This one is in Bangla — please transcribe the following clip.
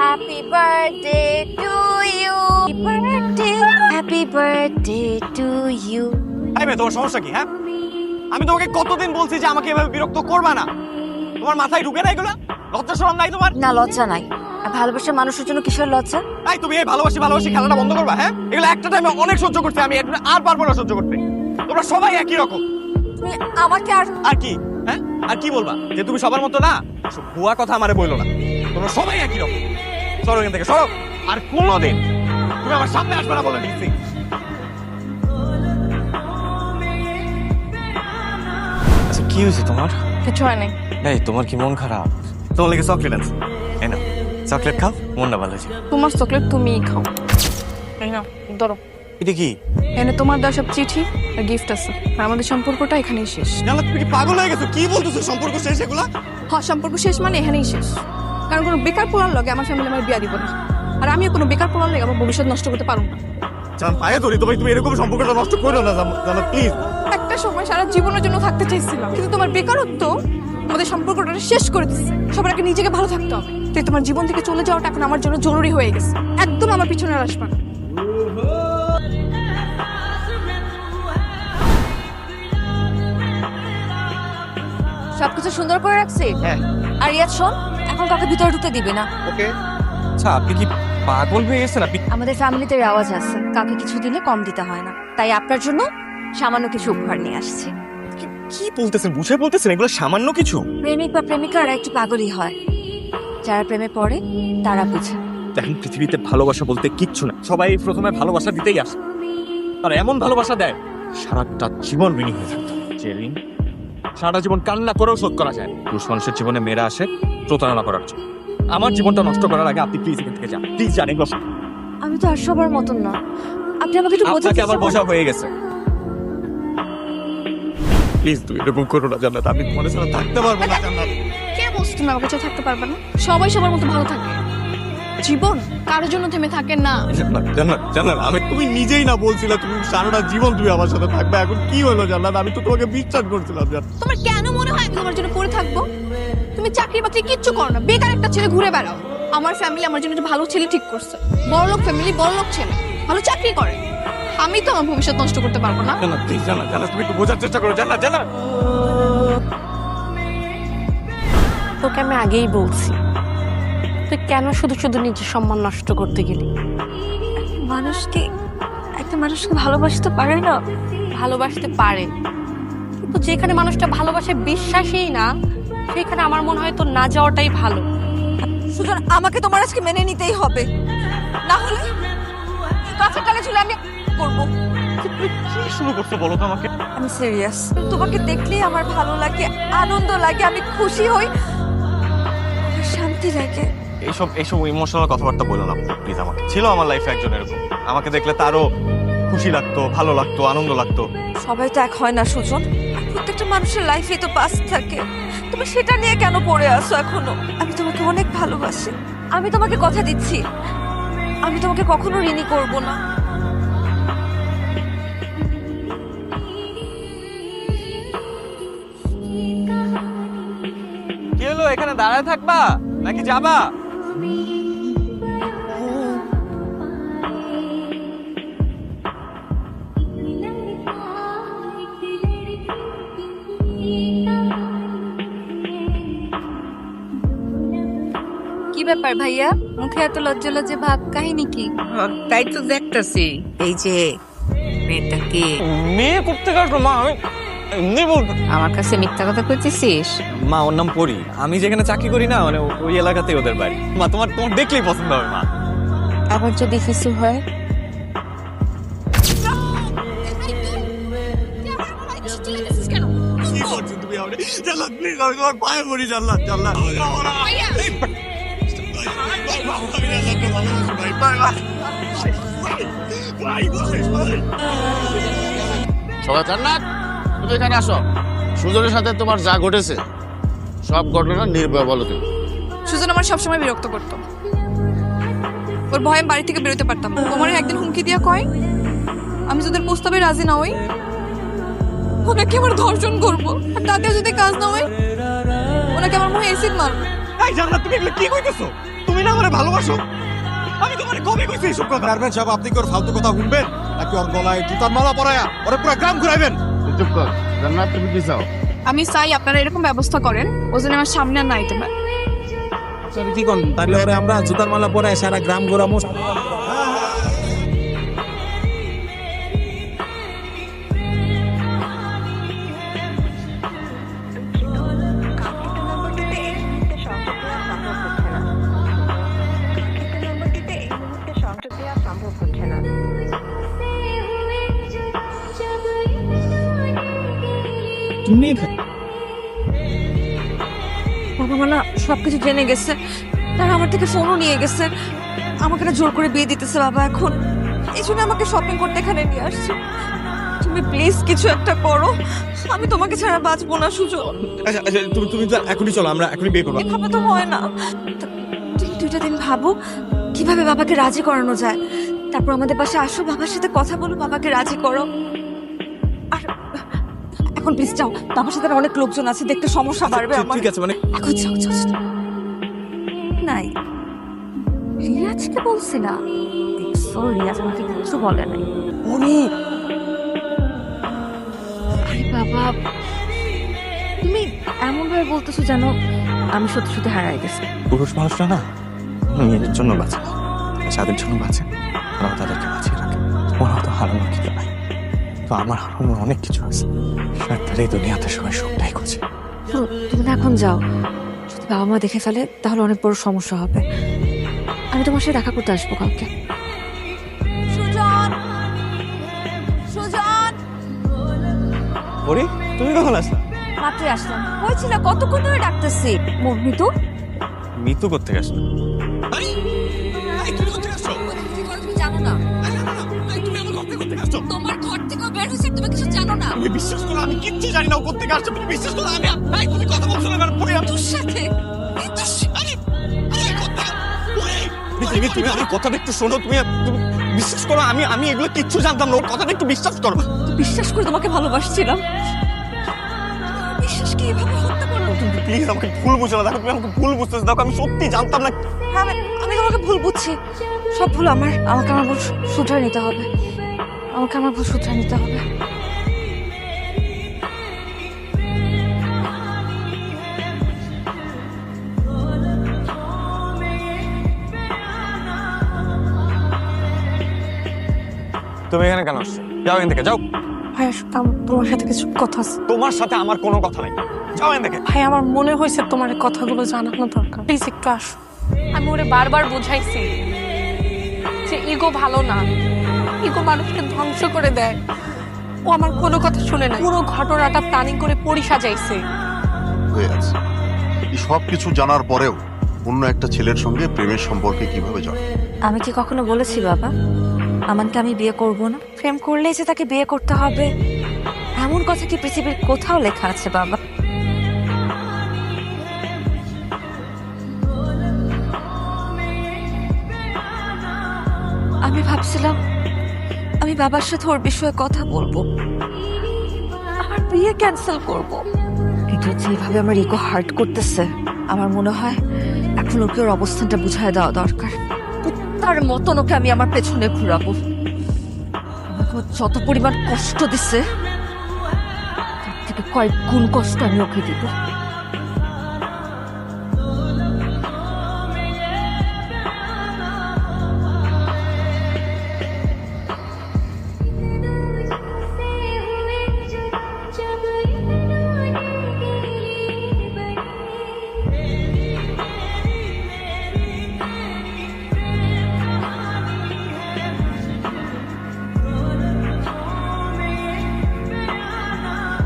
Happy birthday to you. Happy birthday to you. এই মেয়ে, তোমার সমস্যা কি? হ্যাঁ, আমি তোমাকে কতদিন বলছি যে আমাকে এভাবে বিরক্ত করবা না। তোমার মাথায় ঢুকে না এগুলা? লজ্জা শরম নাই তোমার? না, লজ্জা নাই। আর ভালোবাসার মানুষের জন্য কিসের লজ্জা? এই তুমি এই ভালোবাসি খেলাটা বন্ধ করবা। হ্যাঁ, এগুলো একটা টাইমে অনেক সহ্য করতে, আমি আর পারবো না সহ্য করতে। তোমরা সবাই একই রকম। তুমি আমাকে আর কি? হ্যাঁ, আর কি বলবা? যে তুমি সবার মতো না? ভুয়া কথা আমারে বইলো না। তোমরা সবাই একই রকম। সরো এখান থেকে, সরো। আর কোনোদিন তুমি আমার সামনে আসবে না বলে দিচ্ছি। আচ্ছা, কি হয়েছে তোমার? কিছু হয় নাই। এই, তোমার কি মন খারাপ? তোমার লেগে চকলেট আছে, এই নাও। চকলেট খাও, মনটা ভালো হয়েছে। তোমার চকলেট তুমিই খাও। এই নাও, ধরো। এটা কি? এনে তোমার দেওয়া সব চিঠি আর গিফট আছে। আর আমাদের সম্পর্কটা এখানেই শেষ। জানো তুমি কি পাগল হয়ে গেছো? কি বলতেছো সম্পর্ক শেষ? এগুলা সম্পর্ক শেষ মানে এখানেই শেষ। কারণ কোনো বেকার পোলার লগে আমার ফ্যামিলি আমার বিয়া দিব না। আর আমিও কোনো বেকার পোলার লগে আমার ভবিষ্যৎ নষ্ট করতে পারবো না। জান, পায়ে ধরি তোমায়, তুমি এরকম সম্পর্কটা নষ্ট করো না জানো, প্লিজ। একটা সময় সারা জীবনের জন্য থাকতে চাইছিলাম, কিন্তু তোমার বেকারত্ব আমাদের সম্পর্কটা শেষ করে দিচ্ছে। সবার আগে নিজেকে ভালো থাকতে হবে। তাই তোমার জীবন থেকে চলে যাওয়াটা এখন আমার জন্য জরুরি হয়ে গেছে। একদম আমার পিছনে আর আসবা না। সবকিছু সুন্দর করে রাখছি। হ্যাঁ। আর ইয়াদ শোন, এখন কাউকে ভিতরে ঢুকতে দিবি না। ওকে। আচ্ছা, আপনি কি পাগল হয়ে গেছেন? আপনি আমাদের ফ্যামিলিতে রেওয়াজ আছে, কাউকে কিছু দিলে কম দিতে হয় না। তাই আপনার জন্য সামান্য কিছু উপহার নিয়ে আসছি। কি বলতেছেন? বুঝে বলতেছেন? এগুলো সামান্য কিছু? প্রেমিক বা প্রেমিকারা একটু পাগলই হয়। যারা প্রেমে পড়ে তারা বুঝে। দেখেন, পৃথিবীতে ভালোবাসা বলতে কিচ্ছু না। সবাই প্রথমে ভালোবাসা দিতেই আসে, আর এমন ভালোবাসা দেয় সারাটা জীবন ঋণী হয়ে যায়। যে ঋণ সারাটা জীবন কান্না করেও শোধ করা যায়। পুরুষ মানুষের জীবনে মেয়েরা আসে প্রতারণা করার জন্য। আমার জীবনটা নষ্ট করার আগে আপনি প্লিজ এখান থেকে যান। প্লিজ জানেন, আমি তো আর সবার মতন না। আপনি আমাকে একটু বোঝাতে আপনাকে আবার বোঝা হয়ে গেছে। প্লিজ তুই এরকম করো না জান্নাত, আমি তোমার সাথে থাকতে পারবো না জান্নাত। কে বলছো তুমি আমার কাছে থাকতে পারবে না? সবাই সবার মতো ভালো থাকে। জীবন কারোর জন্য থেমে থাকে না। জান্নাত, আমি তুমি নিজেই না বলছিলে তুমি সারাটা জীবন তুমি আমার সাথে থাকবে। এখন কি হলো জান্নাত? আমি তো তোমাকে বিশ্বাস করছিলাম। তোমার কেন মনে হয় আমি তোমার জন্য পড়ে থাকবো? তুমি চাকরি বাকরি কিচ্ছু করো না, বেকার একটা ছেলে ঘুরে বেড়াও। আমার ফ্যামিলি আমার জন্য একটা ভালো ছেলে ঠিক করছে। বড়লোক ফ্যামিলি, বড়লোক ছেলে, ভালো চাকরি করে। আমি তো আমার ভবিষ্যৎ নষ্ট করতে পারবো না। জান্নাত প্লিজ, জান্নাত তুমি একটু বোঝার চেষ্টা করো। জান্নাত তোকে আমি আগেই বলছি, তুই কেন শুধু শুধু নিজের সম্মান নষ্ট করতে গেলি? একটা মানুষকে ভালোবাসতে পারে না। ভালোবাসতে পারে, কিন্তু যেখানে মানুষটা ভালোবাসে বিশ্বাসই না, সেখানে আমার মনে হয় তোর না যাওয়াটাই ভালো। সুজন, আমাকে তোমার আজকে মেনে নিতেই হবে, না হলে কাছে টানে চলে আমি করবো। তুমি কি শুরু করছো বলো তো আমাকে? আমি সিরিয়াস। তোমাকে দেখলেই আমার ভালো লাগে, আনন্দ লাগে, আমি খুশি হই, আমার শান্তি লাগে। এইসব ইমোশনাল কথাবার্তা বলো না প্লিজ। আমাকে ছিল আমার লাইফে একজন এরকম, আমাকে দেখলে তারও খুশি লাগতো, ভালো লাগতো, আনন্দ লাগতো। সবাই তো এক হয় না সুজন। প্রত্যেকটা মানুষের লাইফে তো পাস থাকে। তুমি সেটা নিয়ে কেন পড়ে আসো এখনো? আমি তোমাকে অনেক ভালোবাসি। আমি তোমাকে কথা দিচ্ছি, আমি তোমাকে কখনো ঋণী করব না। কি হলো, এখানে দাঁড়ায় থাকবা নাকি যাবা? কি ব্যাপার ভাইয়া, মুখে এত লজ্জা লজ্জা ভাব, কাহিনী কি? তাই তো দেখতেছি। এই যে মেয়েটাকে মেয়ে করতে কাটলো মা, আমি এমনি বলবো। আমার কাছে মিথ্যা কথা কইতেছিস? মা, ওর নাম পরি। আমি যেখানে চাকরি করি না, মানে ওই এলাকাতেই ওদের বাড়ি। মা, তোমার দেখলেই পছন্দ হবে মা। আবার যদি কিছু হয়? কি করছো তুমি? জান্নাত প্লিজ, আমি তোমার পায়ে পড়ি। জান্নাত সবাই জান্নাত, তুমি এখানে আসো। সুজনের সাথে তোমার যা ঘটেছে সব ঘটনা নির্ভয় বলো তুমি। সুজন আমার সবসময় বিরক্ত করতো। ওর ভয়ে আমি বাড়ি থেকে বেরোতে পারতাম না। তোমার একদিন হুমকি দিয়া কয়, আমি যদি প্রস্তাবে রাজি না হই ওনাকে আমার ধর্ষণ করবো, আর তাতেও যদি কাজ না হয় ওনাকে আমার মুখে এসিড মারবো। এই জান্নাত, তুমি এগুলো কি কইতেছো? তুমি তুমি না আমারে ভালোবাসো? আমি তোমারে কবে কইছি এসব কথা? চেয়ারম্যান সাহেব, আপনি কি ওর ফালতু কথা শুনবেন নাকি ওর গলায় জুতার মালা পরায়া ওরে পুরো গ্রাম ঘুরাইবেন? তুই চুপ কর। জান্নাত, তুমি কি চাও? আমি চাই আপনারা এরকম ব্যবস্থা করেন ও যেন আমার সামনে আর না আইতে পারে। সরি, কি কোন তাহলে ওরে আমরা জুতার মালা পরায় সারা গ্রাম ঘোরামো। বাবা মা না সবকিছু জেনে গেছে, তারা আমার থেকে ফোনও নিয়ে গেছে, আমাকে না জোর করে বিয়ে দিতেছে বাবা এখন। এই জন্য আমাকে শপিং করতে এখানে নিয়ে আসছে। তুমি প্লিজ কিছু একটা করো, আমি তোমাকে ছাড়া বাঁচবো না সুযোগ। আচ্ছা আচ্ছা, তুমি তুমি তো এখনই চলো, আমরা এখনই বিয়ে করবো। এভাবে তো হয় না। তুমি 2টা দিন ভাবো কিভাবে বাবাকে রাজি করানো যায়, তারপর আমাদের পাশে আসো, বাবার সাথে কথা বলো, বাবাকে রাজি করো। আর এখন প্লিজ যাও, বাবার সাথে অনেক লোকজন আছে, দেখতে সমস্যা বাড়বে আমার। ঠিক আছে, মানে এখন যাও যাও যাও। নাই, রিয়াজকে বলছি না, দেখছো রিয়াজ আমাকে কিছু বলে নাই। আরে বাবা, তুমি এমন ভাবে বলতেছো যেন আমি সত্যি সত্যি হারাই গেছি। পুরুষ মানুষরা না মেয়েদের জন্য বাঁচে, যাদের জন্য বাঁচে ওরা তাদেরকে বাঁচিয়ে রাখে। ওরা তো হারানোর কিছু নাই, তো আমার হারানোর অনেক কিছু আছে। তার এই দুনিয়াতে সবাই সবটাই করছে। তো তুমি না এখন যাও, যদি বাবা মা দেখে ফেলে তাহলে অনেক বড় সমস্যা হবে। আমি তোমার সাথে দেখা করতে আসবো কালকে। সুজন, সুজন, ওরে তুমি কখন আসলা? মাত্রই আসলাম। হয়েছিল কতক্ষণ ধরে ডাকতেছি। মম্মি তো মৃত্যু করতে গেছো? তুমি জানো না, তোমার ঘর থেকে বের হয়েছে, তুমি কিছু জানো না। তুমি বিশ্বাস করো আমি কিচ্ছু জানি না ও কোত্থেকে আসছে। তুমি বিশ্বাস করো আমি তুমি কথা বলছো না আমার পরে তোর সাথে তুমি আমার কথাটা একটু শোনো। তুমি তুমি বিশ্বাস করো আমি আমি এগুলো কিচ্ছু জানতাম না। ওর কথাটা একটু বিশ্বাস করো। বিশ্বাস করে তোমাকে ভালোবাসছিলাম, বিশ্বাস কি এভাবে হত্যা করলো? তুমি প্লিজ আমাকে ভুল বুঝো না। দেখো তুমি আমাকে ভুল বুঝতেছো। দেখো আমি সত্যি জানতাম না। আমি তোমাকে ভুল বুঝছি, সব ভুল আমার। আমাকে আমার ভুল শুধরে নিতে হবে, আমাকে আমার ভুল শুধরে নিতে হবে। তুমি এখানে কেন আসছো? যাও এখান থেকে, যাও। ভাই তোমার সাথে কিছু কথা আছে। তোমার সাথে আমার কোনো কথা নাই, যাও এখান থেকে। ভাই আমার মনে হয়েছে তোমার এই কথাগুলো জানানো দরকার, প্লিজ একটু আসো। আমি ওরে বারবার বুঝাইছি যে ইগো ভালো না, ইগো মানুষকে ধ্বংস করে দেয়। ও আমার কোনো কথা শুনে না, পুরো ঘটনাটা প্ল্যানিং করে পরি সাজাইছে। হয়ে আছে এই সব কিছু জানার পরেও অন্য একটা ছেলের সঙ্গে প্রেমের সম্পর্কে কিভাবে জড়ায়? আমি কি কখনো বলেছি বাবা আমানকে আমি বিয়ে করব না? প্রেম করলেই যে তাকে বিয়ে করতে হবে এমন কথা কি পৃথিবীর কোথাও লেখা আছে বাবা? আমি ভাবছিলাম আমি বাবার সাথে ওর বিষয়ে কথা বলবো, আমার বিয়ে ক্যান্সেল করব, কিন্তু যেভাবে আমার ইগো হার্ট করতেছে আমার মনে হয় এখন ওকে ওর অবস্থানটা বুঝায় দেওয়া দরকার। তার মতন ওকে আমি আমার পেছনে ঘুরাবো। আমাকে ও যত পরিমাণ কষ্ট দিচ্ছে তার থেকে কয়েক গুণ কষ্ট আমি ওকে দিব।